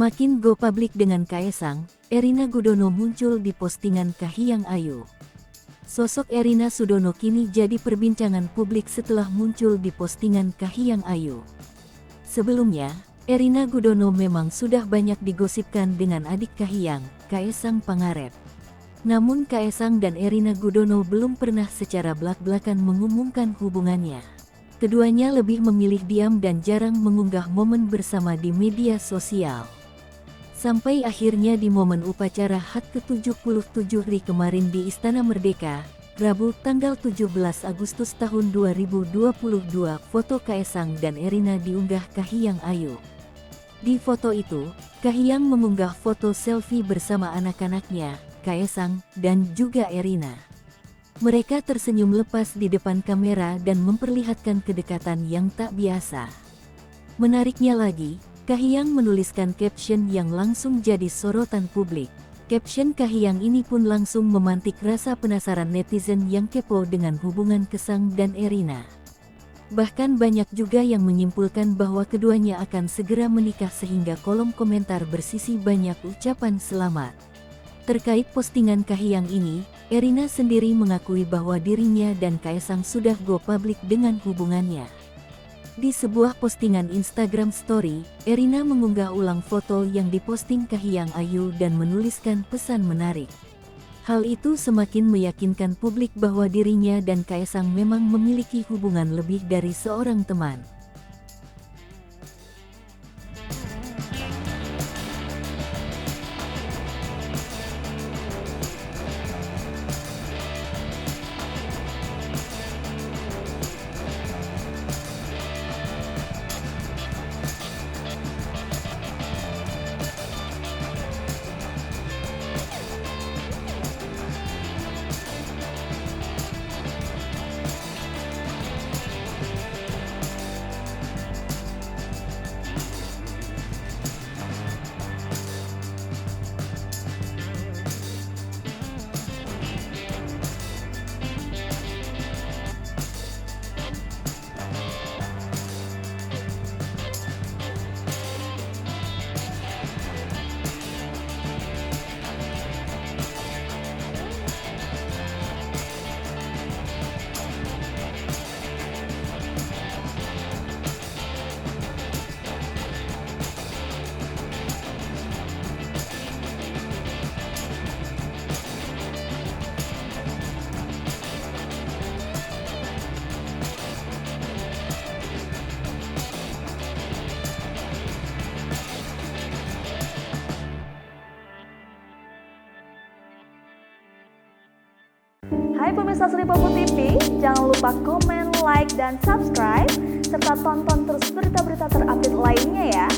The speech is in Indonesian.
Makin go public dengan Kaesang, Erina Gudono muncul di postingan Kahiyang Ayu. Sosok Erina Gudono kini jadi perbincangan publik setelah muncul di postingan Kahiyang Ayu. Sebelumnya, Erina Gudono memang sudah banyak digosipkan dengan adik Kahiyang, Kaesang Pangarep. Namun Kaesang dan Erina Gudono belum pernah secara belak-belakan mengumumkan hubungannya. Keduanya lebih memilih diam dan jarang mengunggah momen bersama di media sosial. Sampai akhirnya di momen upacara HUT ke-77 RI kemarin di Istana Merdeka, Rabu tanggal 17 Agustus tahun 2022, foto Kaesang dan Erina diunggah Kahiyang Ayu. Di foto itu, Kahiyang mengunggah foto selfie bersama anak-anaknya, Kaesang, dan juga Erina. Mereka tersenyum lepas di depan kamera dan memperlihatkan kedekatan yang tak biasa. Menariknya lagi, Kahiyang menuliskan caption yang langsung jadi sorotan publik. Caption Kahiyang ini pun langsung memantik rasa penasaran netizen yang kepo dengan hubungan Kaesang dan Erina. Bahkan banyak juga yang menyimpulkan bahwa keduanya akan segera menikah sehingga kolom komentar bersisi banyak ucapan selamat. Terkait postingan Kahiyang ini, Erina sendiri mengakui bahwa dirinya dan Kaesang sudah go public dengan hubungannya. Di sebuah postingan Instagram Story, Erina mengunggah ulang foto yang diposting Kahiyang Ayu dan menuliskan pesan menarik. Hal itu semakin meyakinkan publik bahwa dirinya dan Kaesang memang memiliki hubungan lebih dari seorang teman. Hai pemirsa Sri Popo TV, jangan lupa komen, like, dan subscribe, serta tonton terus berita-berita terupdate lainnya ya.